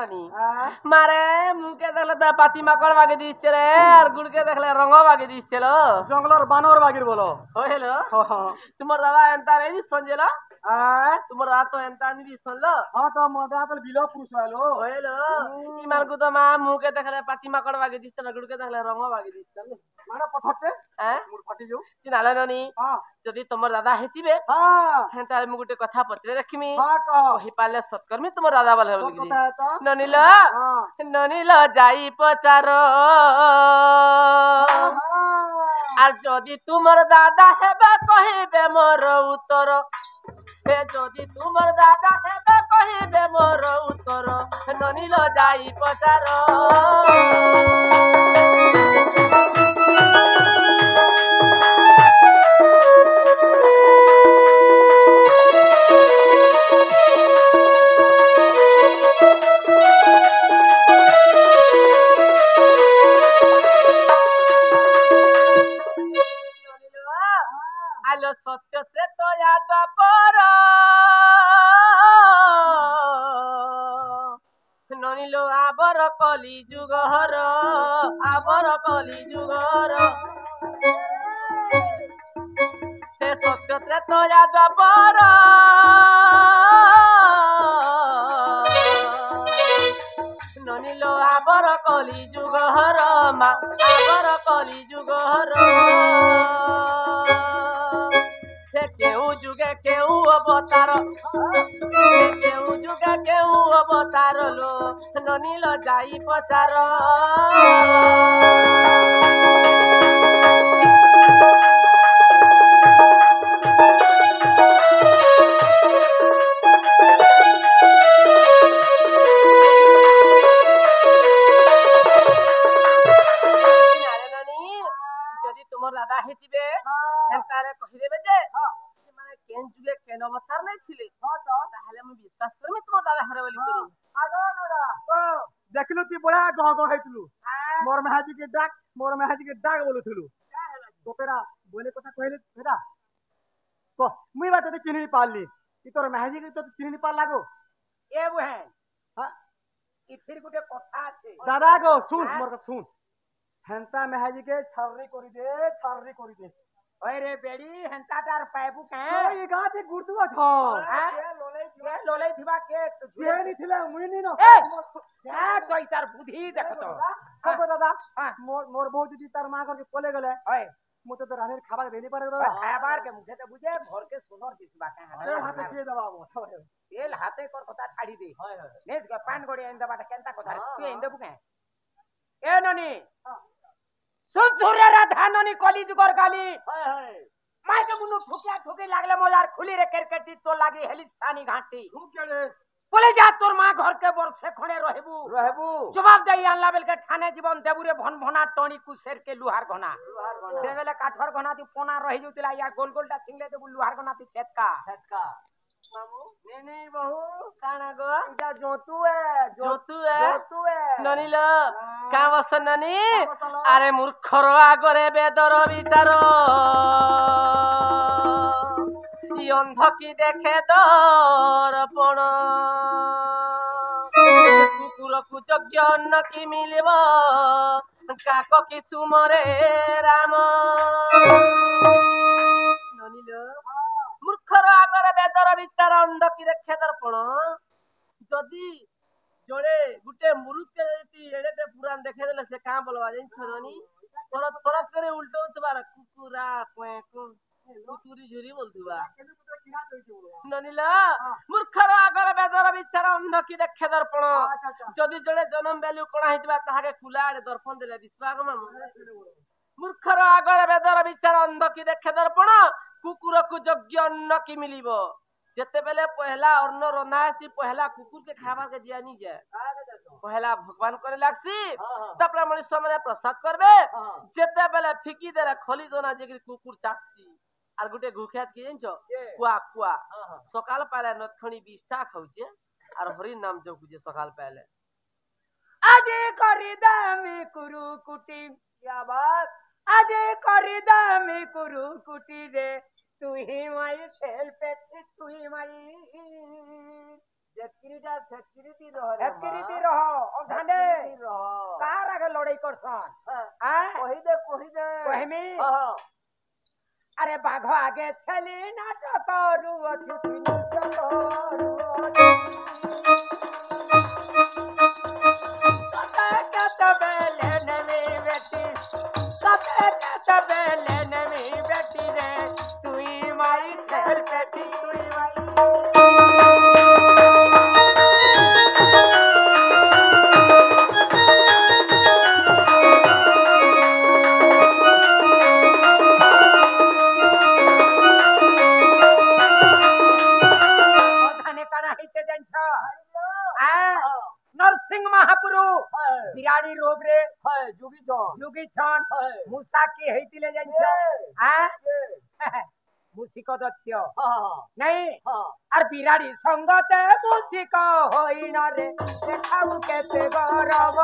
নানি মারে মুখে দেখলে তো পাতি মাকড় বাগে দিচ্ছে রে আর গুড়কে দেখলে রঙ বাগে দিচ্ছিল জঙ্গলের বানর বাগির বলো হইল তোমার দাদা এন্তা রেডি সঞ্জেল তোমার দাদা তো এন্তা নিবি শুনলো হ্যাঁ তো মজা তো বিল পুরুষ হইল ইমান কো তো মা মুখে দেখলে পাতি মাকড় বাগে দিচ্ছে না গুড়কে দেখলে রঙ বাগে দিচ্ছে মানে পথরতে হ্যাঁ মুড ফাটি যাও চিনালে নানি যদি তোমার দাদা হেতিবে হ্যাঁ তাহলে মু গোটে কথা পচরে রাখিমি কহি পারলে সৎকর্মী তোমার দাদা বলে ননিল ননিল যাই পচার আর যদি তোমার দাদা হেবে কহিবে মোর উত্তর যদি তোমার দাদা হেবে কহিবে মোর উত্তর ননিল যাই পচার সত্য সে তো পর ননিল আবর কলি যুগর আবর কলি যুগর সে সত্য সে তো পর ননিল আবর কলি যুগর মা আবর কলি যুগর কেউ যুগে কেউ অবতার কেউ যুগে কেউ অবতার লো ননিল যাই পচার যদি তোমার দাদা হেতিবে তাহলে কহিদেবে যে মানে কেন যুগে কেন অবতার নাই ছিলে তাহলে আমি বিশ্বাস করবি তোমার দাদা ঘরে বলি করি দেখিলু তুই বড়া গহ গহ হইতিলু মোর মেহাজিকে ডাক বলুথিলু তোকেরা বলে কথা কইলে হেডা তো মুই বা তোতে চিনি পারলি ই তোর মেহাজিকে তো চিনি পার লাগো এ বুহে হ্যাঁ ইথির গুটে কথা আছে দাদা গো শুন মোর কথা শুন হেন্তা মেহাজিকে ছাড়রি করি দে ওই রে বেড়ি হেন্তাটার পাইবু কে এই গাতে গুড়তু আছ লোলাই থিবা কে জেনি থিলা মুই নি ন এ দেখ তুই তার বুদ্ধি দেখ তো কো দাদা মোর বউ যদি তার মা ঘরকে চলে গেলে ওই মু তো রানের খাবার দেনি পারে দাদা খাবার কে মুখেতে বুঝে ঘরকে সুন্দর দিছবা কে হাতে দিয়ে দেবা তেল হাতে কর কথা ছাড়ি দে নেস কে পান গড়ি এন্দ বাটা কেনতা কথা তুই এন্দ বুকে এ ননি সুসুরেরা ধাননি কলি যুগর গালি মাইকে মুনু ঠুকিয়া ঠুকি লাগলে মোলার খুলি রে কেরকেটি তো লাগি হেলিস্তানি ঘাটি ঠুকেলে বলে যা তোর মা ঘরকে বর্ষে খনে রহেবু জবাব দেই আনলা বেলকে ঠানে জীবন দেবুরে ভন ভনা টনি কুসের কে লুহার ঘনা দেবেলে কাঠর ঘনা দি পোনা রহি যুতিলা ইয়া গোল গোলটা ছিংলে দেবু লুহার ঘনা দি छेटका মামু নেনে বহু কানা গো ইটা জোতু এ ননিল কা বস ননি আরে মূর্খর আগরে বেদর বিচার ই অন্ধ কি দেখে দর্পণ কুকুরকু যোগ্য অন্ন কি মিলিব কাক কি সুমরে রাম ননিল মূর্খর আগরে বেদর বিচার অন্ধ কি দেখে দর্পণ যদি জোড়ে গুটে মুরুকে এড়েতে পুরাণ দেখে দেলে সে কাঁ বলবা জানিছ ননি ফরত ফরত করে উল্টো তোমার কুকুরা কয়েকু কুতুরি ঝুরি বলতুবা ননিল মূর্খর আগরে বেদর বিচার অন্ধ কি দেখে দর্পণ যদি জোড়ে জনম বেলু কোনা হইতবা তাহাকে কুলাড়ে দর্পণ দেলে দিছবা গো মামু মূর্খর আগরে বেদর বিচার অন্ধ কি দেখে দর্পণ কুকুরকু যোগ্য অন্ন কি মিলিব যেতেবেলে পहला অন্ন রন্ধা হেসি পहला কুকুর के খাবার के दिया नहीं जाए पहला भगवान करे लागसी तापरे मनुष्य माने प्रसाद करबे जेतेबेले फिकी देला खली दोना जेकी कुकुर चासी আর গুটে গুখিয়াত কি জানছো কুয়া কুয়া সকাল পালে নক্ষণী 20টা খাউছে আর হরি নাম জপুছে সকাল পালে আজে করি দামি কুরু কুটি क्या बात আজে করি দামি কুরু কুটি রে তুই মাই সেল পেতে তুই মাই সেক্রেটারি রহ लड़ाई करसन कही दे कहमी अरे बाघ आगे छली नाटक करू अछुती नाटक करू बेले नवी बेटी बेले नवी बेटी रे तुई माई छेल बेटी तुई माई नरसिंह महापुरु बिराड़ी रोग रे जुगी छन मूसा के हेतिले जाइछ मूसिक दत्य नहीं आर बिराड़ी संगते मूसिक होइन रे देखाउ केते गौरव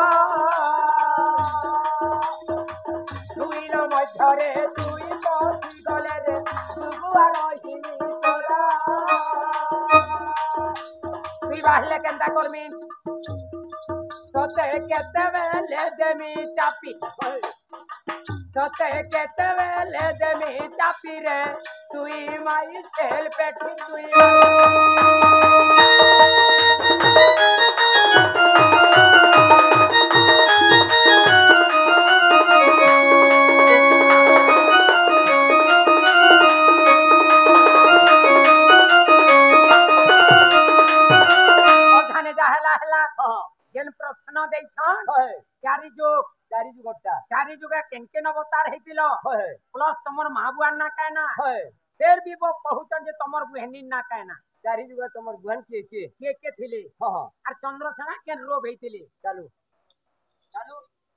दुइल मध्यरे दुई पसी गले रे सुगुआ रहिनी तोरा तुई बाहले केनता करमी तोते केतेबेले देमी चापी तोते केतेबेले देमी चापी रे तुई माई छेल पेटी तुई अधाने जाहला हला जेन प्रश्न देछन चारि जुगा केनके अवतार हेतिलो प्लस तमर महाबुआन ना कायना फिर भी वो कहउतन जे तमर बुहनी ना कायना चारि जुगा तमर बुहन के थिले आर चंद्रसेना केन रोग हेतिले चालू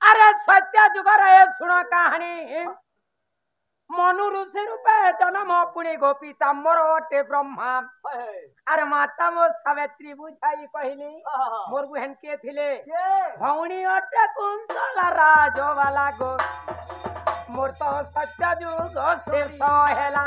अरे सत्य जुगर ए सुनो कहानी मनु ऋषि रूपे जन्म पुणी गोपी ताम्बर अटे ब्रह्मा अरे माता मो सावित्री बुझाई कहली मोर बुहन के थिले भौणी अटे कुंतला राजो वाला गो मोर तो सत्य जुग शेष हेला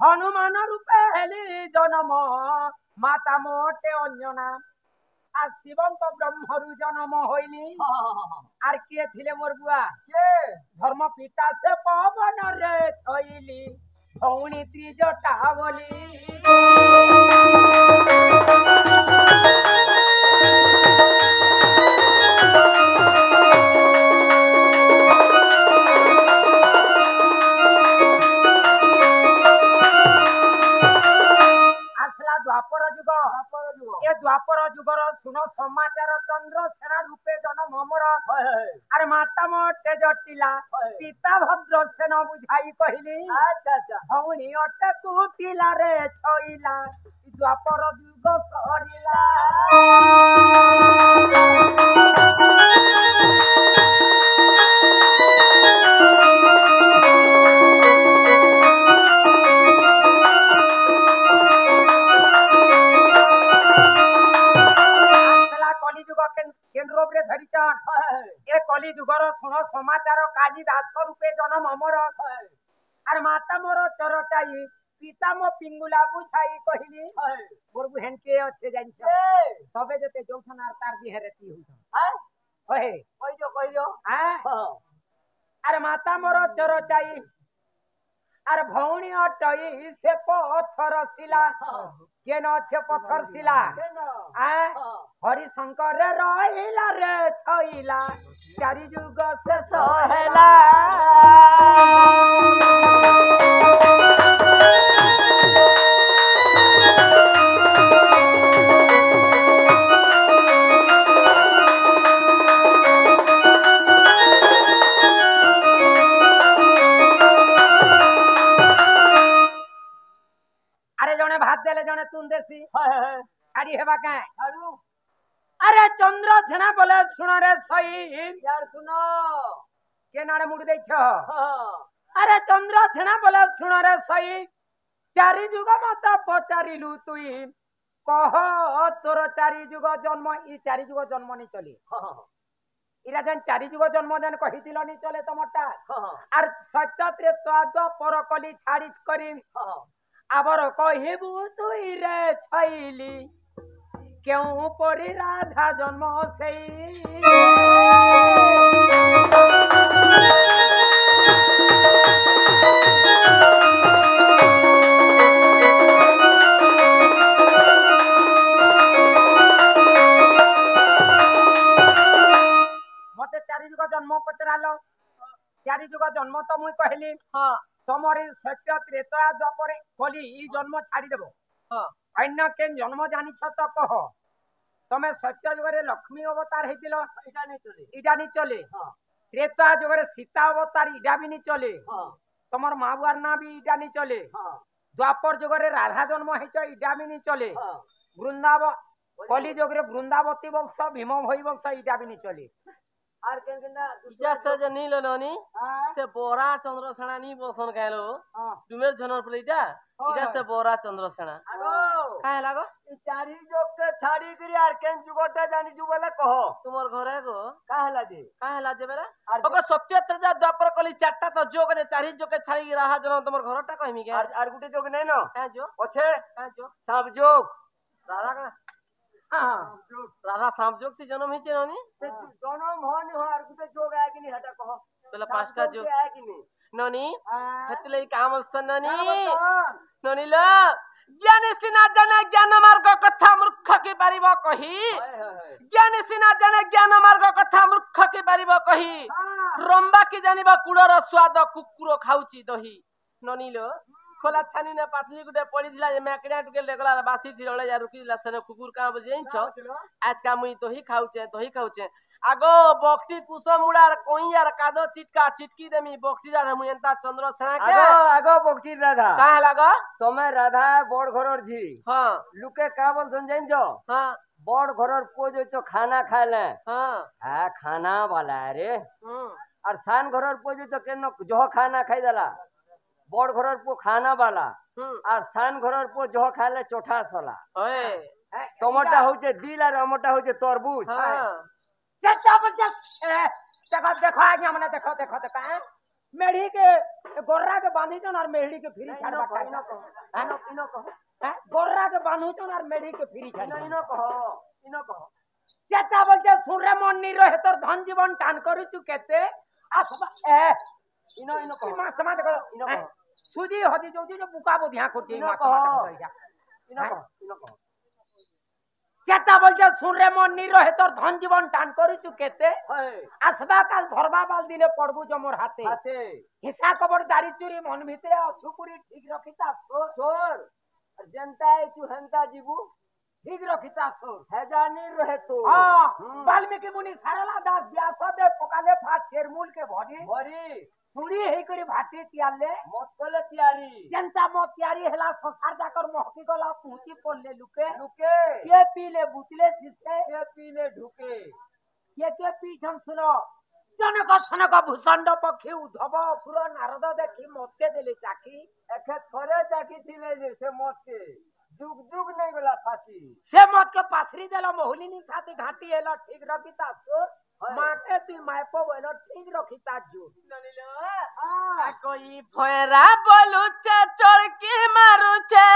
हनुमान रूपे हेली जन्म माता मोटे अंजना আর শিবন্ত ব্রহ্মরু জন্ম হইলি আর কে ছিলে মোর বুয়া ধর্ম পিতা সে পবন রে ছইলি ভৌণী ত্রিজটা বলি द्वापर जुगर सुन समाचार चंद्रसेना रूपे जन्म मोर अरे माता मोटे जटिला पिता भद्रसेन बुझाई कहली भौणी अटे कुटिला रे छइला द्वापर जुग सरिला कली जुगर सुन समाचार कालिदास रूपे जन्म मोर आर माता मोर चरचाई पिता मो पिंगुला बुझाई कहली मोर बुहन के अच्छे जानिछ सबे जते जोठन आर तार दिहे रेती होई कहियो आर माता मोर चरचाई आर भौणी अटई से पत्थर शिला केन अच्छे पत्थर शिला हरिशंकर रहिला रे छइला चारि जुग से सहेला अरे जने भात देले जने तुन देसी खाड़ी हेबा का अरे चंद्रसेना बोले सुन रे सही यार सुनो के नारे मुड़ देछ अरे चंद्रसेना बोले सुन रे सही चारि जुग मत पचारिलु तुई कह तोर चारि जुग जन्म इ चारि जुग जन्म नहीं चले इरा जेन चारि जुग जन्म जेन कहिदिल नहीं चले तमटा आर सत्य त्रेता पर कली छाड़ी करी आबर कहिबु तुई रे छैली क्यों परी राधा जन्म सेई मते चारि जुग जन्म पचरालो चारि जुग जन्म तो मुई कहली हाँ तमरी सत्य त्रेता द्वापर कली ई जन्म छाड़ी देबो हाँ अन्य केन जन्म जानिछ तो कह तमे सत्य जुगरे लक्ष्मी अवतार हेतिलो इटा नहीं चले इडा नहीं चले हाँ त्रेता जुगरे सीता अवतार इडा भी नहीं चले हाँ तमर माँ बुआर ना भी इडा नहीं चले हाँ द्वापर जुगरे राधा जन्म हेच इडा भी नहीं चले हाँ वृंदाव कली जुगरे वृंदावती वंश भीम भई वंश इडा भी नहीं चले आर केन केना इटा से जे नील ननी से बोरा चंद्र सेना नी बसन कालो तुमेर जनर पर इटा से बोरा चंद्र सेना आगो काहे लागो इ चारि जोग के छाड़ी करी आर केन जुगटे जानी जुबले कहो तुमर घरे गो काहे लाजे बेरा ओको सत्य त्रेता द्वापर कली चारटा तो जोग दे चारि जोग के छाड़ी रहा जन तुमर घरटा कहमी के आर गुटे जोग नै न का जो ओछे का जो सब जोग राधा का राधा सांप जोग थी जन्म हिचे ननी जन्म होनी हो आर गुटे जोग आए कि नहीं हटा कहो पहले पांचटा जोग आए कि नहीं ननी हतले काम सन ननी ननी ल ज्ञानी सिना जने ज्ञान मार्ग कथा मूर्ख के पारिबो कहि ज्ञानी सिना जने ज्ञान मार्ग कथा मूर्ख के पारिबो कहि रंबा की जानिबा कुड़र स्वाद कुकुर खाउची दही ननी ल खोला छानी ने पातली गुटे पड़ी दिला जे मैकड़ा टके लगला बासी दिरले या रुकी दिला सने कुकुर का बजेन छ आज का मुई तो ही खाउचे आगो बक्टी कुसम मुड़ार कोई यार कादो चिटका चिटकी देमी बक्टी रा मुई एंता चंद्र सेना के आगो बक्टी राधा काहे लागो तमे राधा बड़ घरर जी हां लुके का बोल समझेन जो हां बड़ घरर पो जो तो खाना खाले हां खाना वाला रे और सान घरर पो जो तो केनो जो खाना खाई देला बड़ घरर पो खाना वाला और सान घरर पो जो खाले चोठा सोला ओए टमाटा होचे दिल और अमटा होचे तरबूज हां चचा बच्चा देखो देखो आगे हमने देखो देखो देखो मेढ़ी के गोर्रा के बांधी चन और मेढ़ी के फ्री छाड़ बटा इनो कहो गोर्रा के बांधू चन और मेढ़ी के फ्री छाड़ इनो कहो चचा बच्चा सुरे मन नी रहे तोर धन जीवन टान करू तू केते आसबा इनो कहो मां समाज देखो इनो कहो सुजी हदी जोजी जो बुका बोधिया करती मां समाज देखो इनो कहो चेता बोलते सुन रे मन नी रहे तोर धन जीवन टान करी तू केते आसबा काल धरबा बाल दिले पड़बू जो मोर हाथे हिस्सा कबर दारी चुरी मन भितरे अछुपुरी ठीक रखिता सोर जनता है तू हंता जीबू ठीक रखिता सोर है जानी रहे तो हां वाल्मीकि मुनि सारला दास व्यास दे पकाले फाट शेरमूल के भरी सुड़ी हे करी भाटी तियाले मत कोले तियारी जनता मत तियारी हला संसार जाकर महकी गला पहुंची पड़ले लुके के पीले बुतले जिसे के पीले ढुके के पीछन सुनो जनक भूषण पक्षी उद्धव असुर नारद देखी मते देले चाकी एखे थरे चाकी थिले जे से मत के जुग जुग नहीं गला फासी से मत के पासरी देला मोहलिनी खाती घाटी हेला ठीक रखिता सोर माटे ती मायपो बोलो ठीक रखिता जू ननिलो कोई भयरा बोलुचे चड़की मारुचे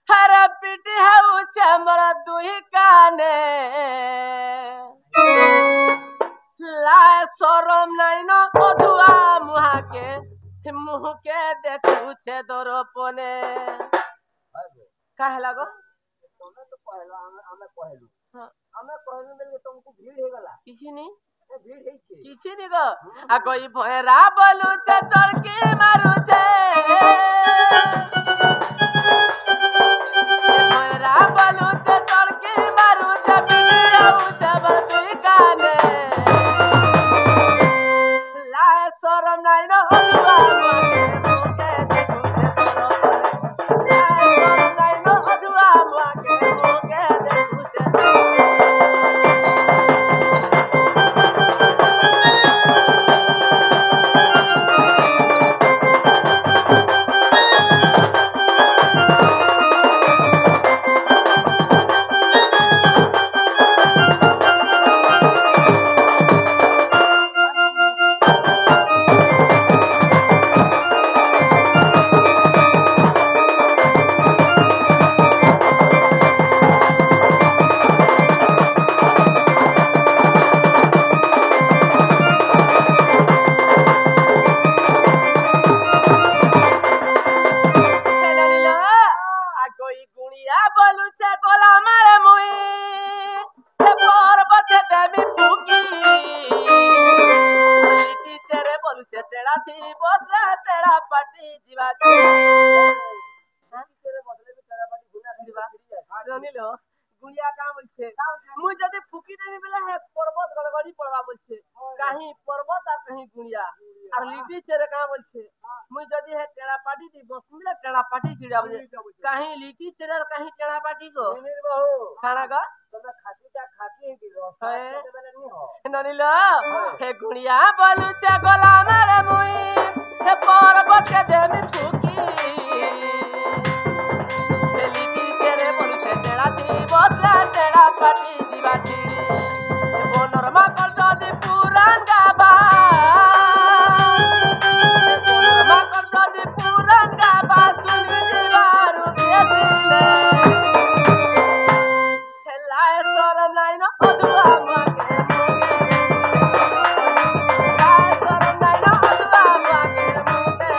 हर पिटी हाउचे हमरा दुही काने ला शरम नहीं न अधुआ मुहा के मुह के देखुचे दरपने काहे लागो तोने तो पहला हमें कहलु हमें कहलु बेले तुमको भीड़ हे गला किछि नहीं भीड़ हे छे किछि नहीं गो आ कोई भयरा बोलुचे चरकी मारुचे भयरा बोलुचे चरकी मारुचे बिटिया उचे बरदुई काने ला शरम नहीं न अधुआ मुके देखुचे दरपने ला शरम नहीं न अधुआ मुके देखुचे ননিলো গুড়িয়া কা বলছে মুই যদি ফুকি দেবি বলে হে পর্বত গড়গড়ি পড়বা বলছে কাহি পর্বত আর কাহি গুড়িয়া আর লিটি চেরে কা বলছে মুই যদি হে টেড়া পাটি দি বসমিলে টেড়া পাটি চিড়া বলছে কাহি লিটি চেরে আর কাহি টেড়া পাটি গো নিমির বহু খানা গো তুমি খাটিটা খাটি দিলো ননিলো হে গুড়িয়া বলুছে গোলাম রে মুই হে পর্বতে দেবি ফুকি টেড়া পাটি দিবাছি বনর মাকড় যদি পুরাণ গাবা মাকড় যদি পুরাণ গাবা শুনি দিবারু দিলে হেলায় সরম নাই না অদুয়া মাকে সরম নাই না অদুয়া মাকে মুখে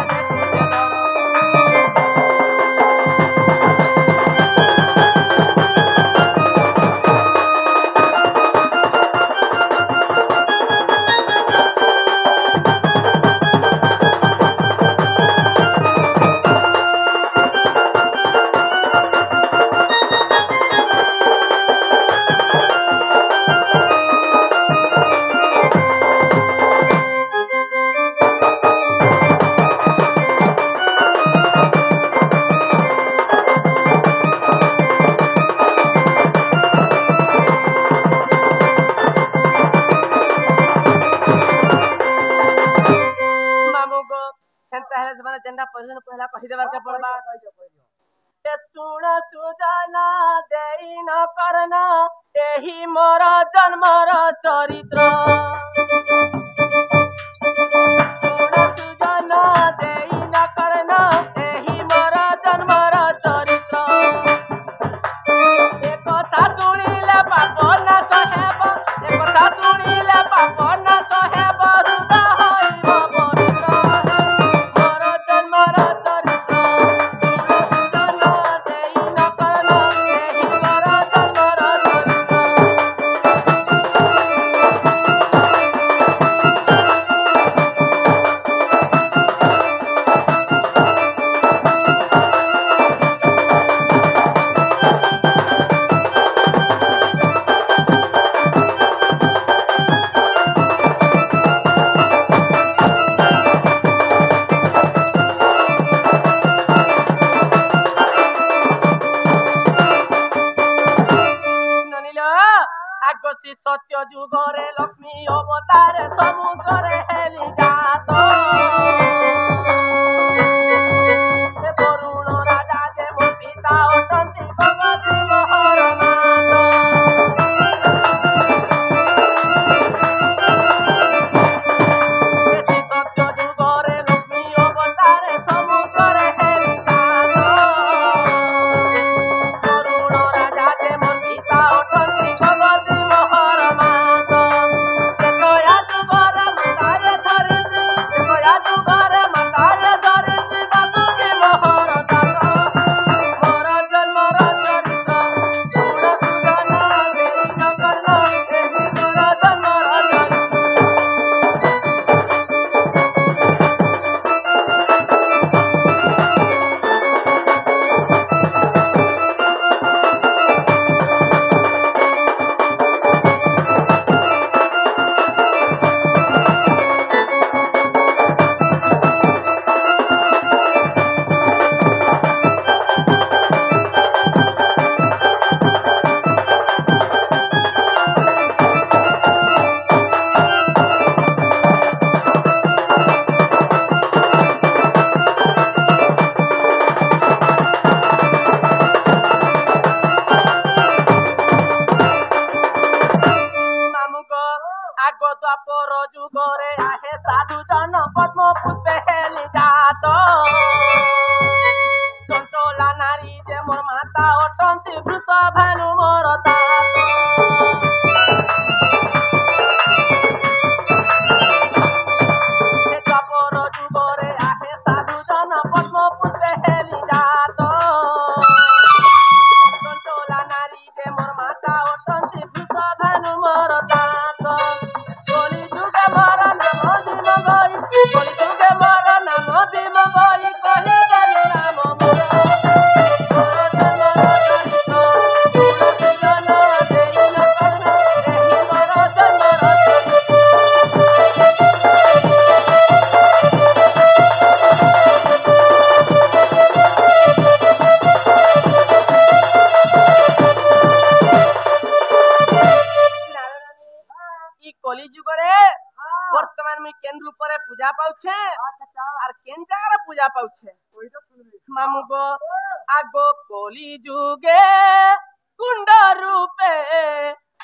पहला कही देवार के पड़बा ए सुण सुजना देई न करना एही मोर जन्मर चरित्र सुण सुजना देई न करना एही मोर जन्मर चरित्र एक कथा सुनिले पाप नाश हेब एक कथा सुनिले पाप नाश हेब सुधा होइब पवित्र सत्य जुगरे लक्ष्मी अवतार समुद्रे हेली जात वरुण राजा जे मो पिता अटंती भगवती मोहर नाथ सत्य जुगरे लक्ष्मी अवतार समुद्रे हेली जात वरुण राजा जे मो पिता अटंती भगवती मोहर नाथ मामू गो आगो कली जुगे कुंड रूपे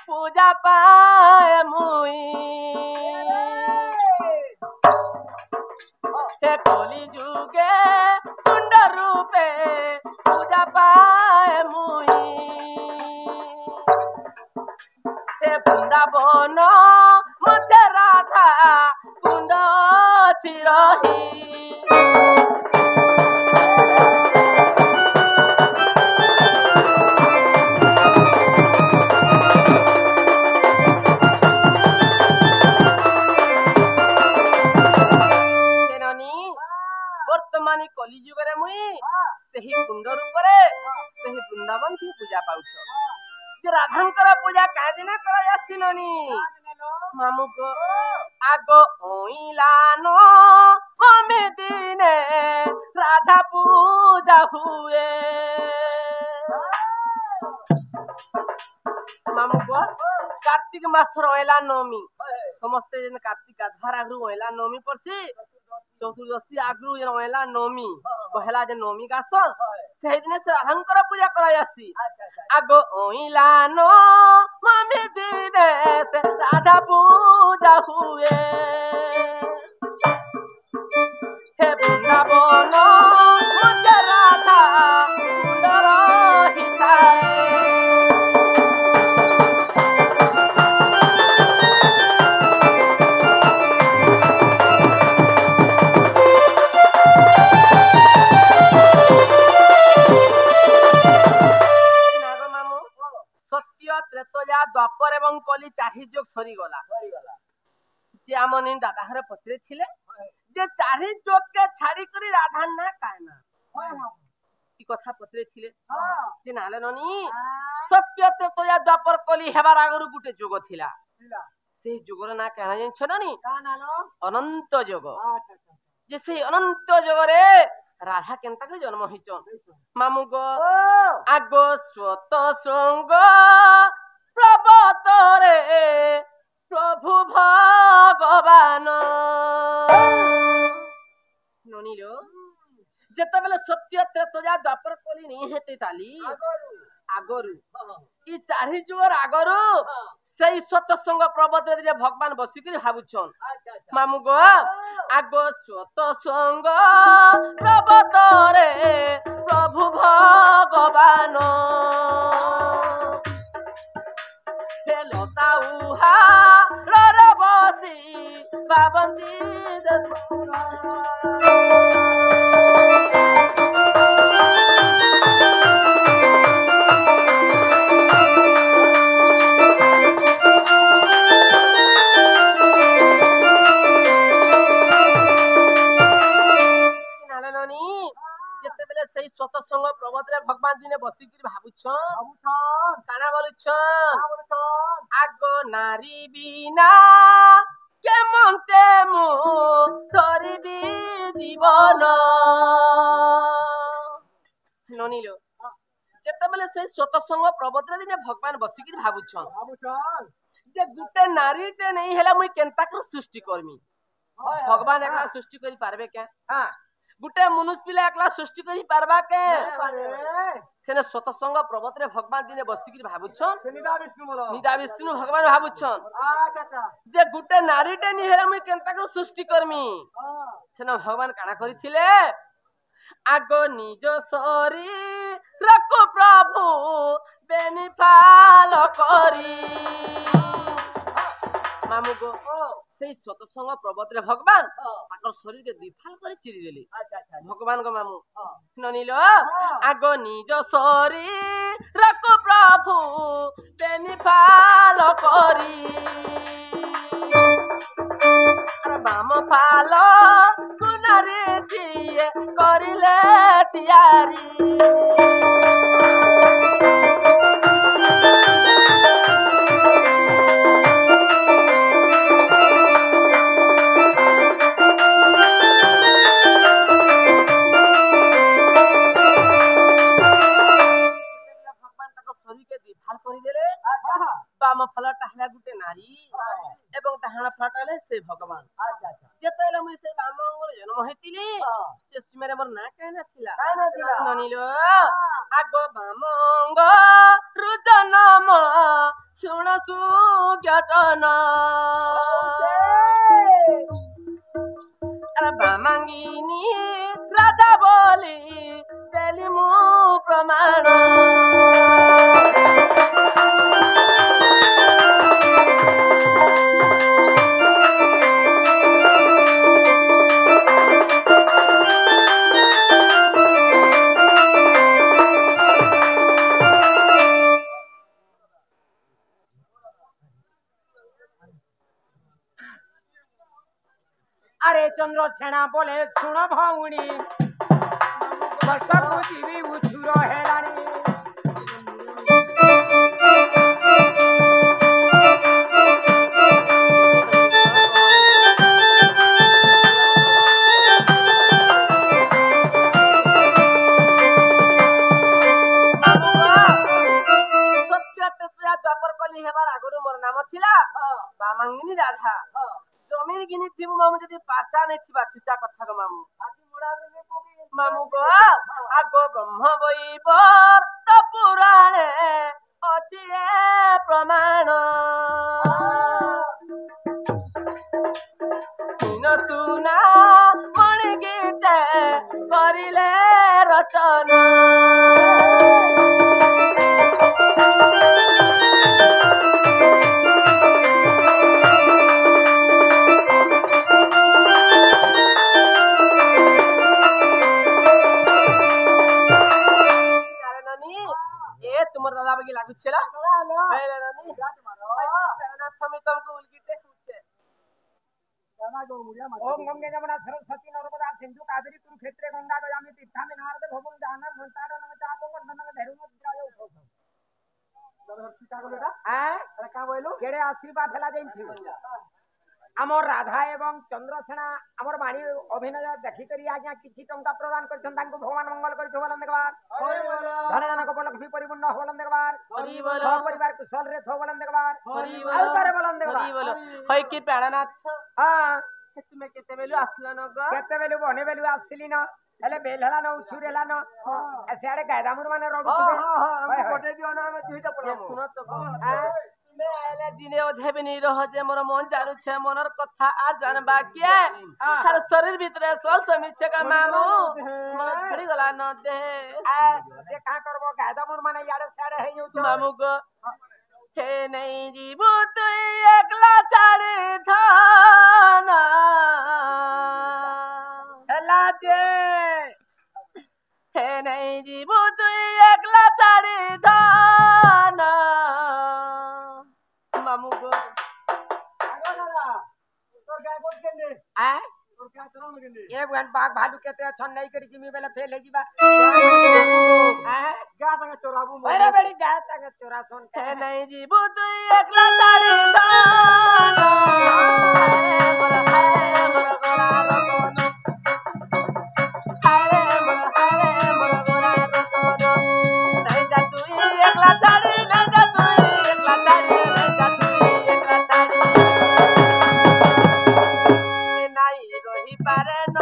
पूजा पाए मुई से कली जुगे कुंड रूपे पूजा पाए मुई से बृंदावन मध्य राधा कुंड चिरही वर्तमान कलिजुगे मुई सही कुंड रूपरे सही वृंदावन की पूजा पाउछ जे राधांकर पूजा कादिन करा जाछि ननी मामू को आगो ओइलानो हमे दिने राधा पूजा हुए मामू को कार्तिक मास रोइला नवमी समस्त जन कार्तिक आधार आगु ओइला नवमी परसी चतुर्दशी आगु ओइला नवमी पहला जे नवमी गासन सेहि दिन से राधांकर पूजा करा जासी आगो ओइला नो मामे दिने से राधा पूजा हुए हे वृंदावन मध्य राधा कुंड रहिताए द्वापर एवं कली चारि जोग सरी गला जे आमनी दादा घर पत्रे छिले जे चारि जोग के छाड़ी करी राधा ना कायना की कथा पत्रे छिले जे नाले ननी सत्य त्रेतया द्वापर कली हेबार आगरु गुटे जोग थिला से जोगर ना कहना जन छननी अनंत जोग जे से अनंत जोग रे राधा केनता के जन्म हिचन मामू गो आगो स्वत संग प्रभतरे प्रभु भगवान ननीलो जेतेबेले सत्य त्रेतया द्वापर कली नहीं हेते ताली आगरु ई चारि जुगर आगरु सेई सतसंग प्रबत रे भगवान बसी के भाबुछन मामू गो आगो सतसंग प्रबत रे प्रभु भगवान हे लता उहा रे बसी बाबंती सतसंग प्रबत रे भगवान दिने बसी कि भाबुछन काना बोलुछन आगो नारी बिना के मनते मु धरिबी जीवन ननीलो जेतेबेले से सतसंग प्रबत रे दिने भगवान बसी कि भाबुछन जे गुटे नारी ते नहीं हेला मुई केनता कर सृष्टि करमी भगवान एकला सृष्टि करि पारबे के गुटे मनुष्य पिला एकला सृष्टि करि पारबा के सेने सतसंग प्रबत रे भगवान दिने बसी कि भाबुछन निदा विष्णु भगवान भाबुछन जे गुटे नारी टे नि हेला मुई केनता कर सृष्टि करमी सेने भगवान काना करिथिले आगो निज शरीर को प्रभु बेनिफाल करी मामू गो सेई सतसंग प्रबत रे भगवान ताकर शरीर के दिफाल करे चिरी देली भगवान को मामू ननीलो आगो निज शरीर को प्रभु बेनिफाल करी बाम फाल कुनारे जिए करिले तियारी बाम फल टाहला नारी एवं डाहाण फटाले से भगवान जेतेले मुई से बाम अंगल जन्म होइतिली से समय मोर ना काहे नथिला काहे नथिला ननिलो आगो बामंग रुजनम सुण सुज्ञातन अरे बामांगिनी राधा बोली देली मु प्रमाण अरे चंद्र छेना बोले सुन भौणी वर्षकु जीवी उछुर हेलानी हेबार आगରୁ मोर नाम थिला बामांगिनी राधा जमीन गिनी थिबु मामु जदी पासा नै थिबा तुचा कथा गो मामु मामु गो आगो ब्रह्म बईबर त पुराणे अछि ए प्रमाण दिन सुना मणि गीते करिले रचना दादा बगी लागु छला हेले नानी समी तुमको उलगिते पूछे जाना गो मुड़िया मत ओम गंगे जमुना सरस्वती नर्मदा सिंधु कावेरी तुम क्षेत्रे गंगा गयामि तीर्थामि नारद भवन दानव संतान नम चापो नम धैर्य उद्रायो उठो दरहती का बोलेटा हैं अरे का बोलू केड़े आशीर्वाद हला देछि आमर राधा एवं चंद्रसेना आमर बाणी अभिनय देखि करी आज्ञा किछि टंका प्रदान करछन तांको भगवान मंगल करितो बोलन देखबार धन जनक लक्ष्मी परिपूर्ण बोलन देखबार सब परिवार कुशल रे थो बोलन देखबार आउ करे बोलन देखबार होय कि प्राणनाथ हां तुमे केते बेलु आसला न ग केते बेलु बने बेलु आसिली न हेले बेलहला न उछुरेला न एसारे गायदामुर माने रडुतबे हम कोटे दियो ना हम दुईटा पड़ो सुनो तो तुमे आले दिने ओधेबनी रह जे मोर मन जानु छे मनर कथा आ जानबा के तार शरीर भीतर सोल समीचे का मामू मन छड़ी गला न दे से का करबो गायदामुर माने याडे साडे हे उ मामू गो हे नहीं जीवो तू एकला छाड़ी थाना हला दे हे नहीं जीवो तू एकला छाड़ी थाना मामू गो आगो दादा तोर गाय गोट केने आ तोर क्या चरण लगेने ये बहन बाघ भालू केते छन नहीं करी जिमी बेले फेल हे जीबा आ गा संगे चोराबू अरे बड़ी गाय तक चोरा सोन हे नहीं जीवो तू एकला छाड़ी थाना मोर गोरा रतन मोर गोरा रतन नहीं जा तू एकला छाड़ी नहीं जा तू एकला छाड़ी नहीं जा तू एकला छाड़ी नहीं रही पारे न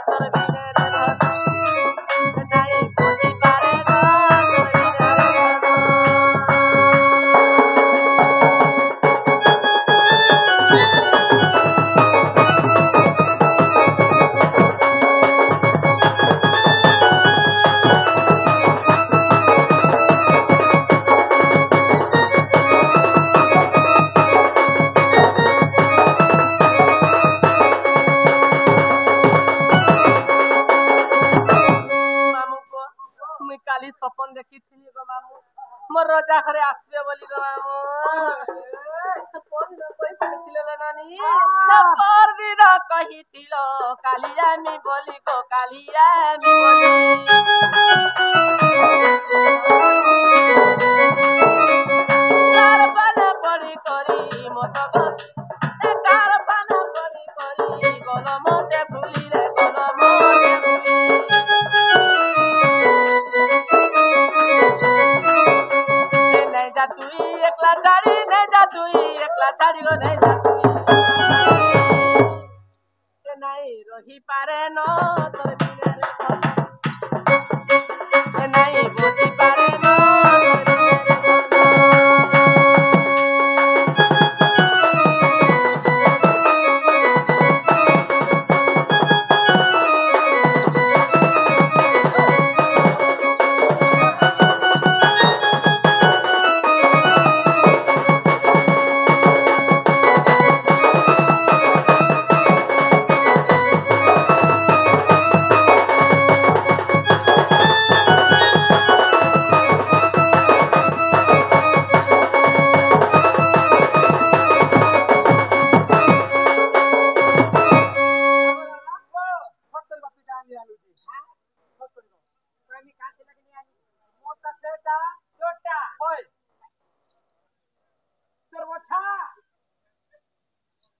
तोर बिने रे धन नहीं बुझी पारे न तोर बिने रे धन मामू को मुई काली सपन देखी थी गो मामू मोर रजा घरे आसबे बोली गो मामू कोन न कोई पड़िथिले ले नानी ना पर दिन कहिथिलो कालिया मी बोली गो कालिया मी बोली कार बन पड़ी करी मत गो ए कार बन पड़ी करी गलो मते भूली रे गलो मते भूली नहीं जा तू एकला छाड़ी नहीं जा तू एकला छाड़ी गो नहीं जा तू नहीं रही पारे পারে না তোর বিনের এ নাই বুঝি পারে না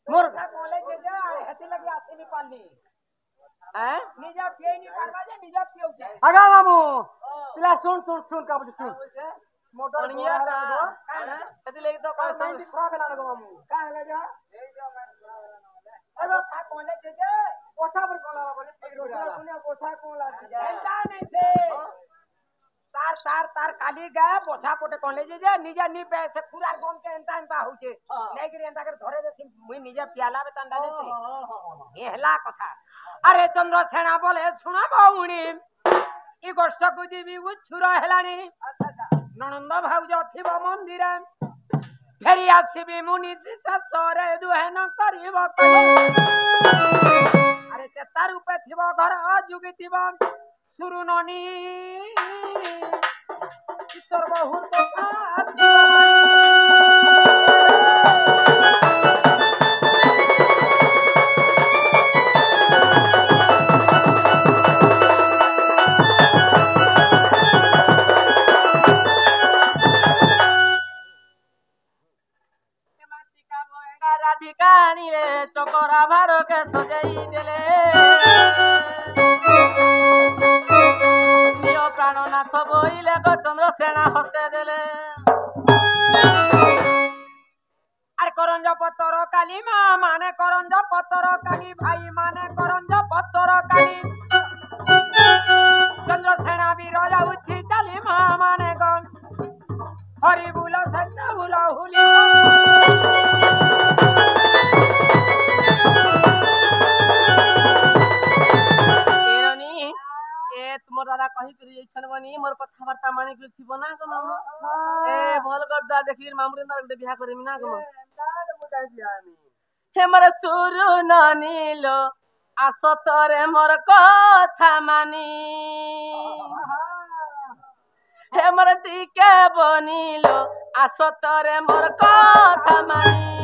मोर कॉलेज जे हेती लगी आसीनी पालनी हैं निजा पिएनी पारबा जे निजा पियो जे आगा मामू पिला सुन सुन सुन का बोल सुन मोटर बढ़िया का हेती लेके तो नहीं कहता दिखा गला लगो मामू का हले जा एगो था कॉलेज जे कोठा पर कोला बोले सुनिया बोछा कोला एंजा नहीं थे तार तार तार काली गए बोछा पोटे कॉलेज जे निजा नी पे से पूरा गोन के एंता एंता होचे नहीं करी एंता कर धरे दे मुई निजा प्याला में तंडा ले ये हला कथा अरे चंद्रसेना बोले सुना बाउणी ई गोष्ठ को जीवी उछुरा हेलानी ननंद भाउज थिबो मंदिर फेरी आसीबी मुनि ससरे दुहे न करिब अरे से तार उपे थिबो घर अजुगी थिबो सुरु ननी तोर बहुत राधिका नीले चकोरा भारो के सजाई देले निज प्राणनाथ बोइले को चंद्रसेना हस्ते देले अरे करंज पत्तर काली माँ माने करंज पत्तर काली भाई माने करंज पत्तर काली चंद्रसेना बीरजा उठी चाली माँ माने गन हरि बुल सत्य बुल हुली तुम दादा कही करी छन बनी मोर कथा वार्ता माने के थिबो ना को मामू ए भल करदा देखिर मामरे ना गडे बियाह करमी ना को हे मोर सुरु ननीलो आसतरे मोर कथा मानी हे मोर टिके बनिलो आसतरे मोर कथा मानी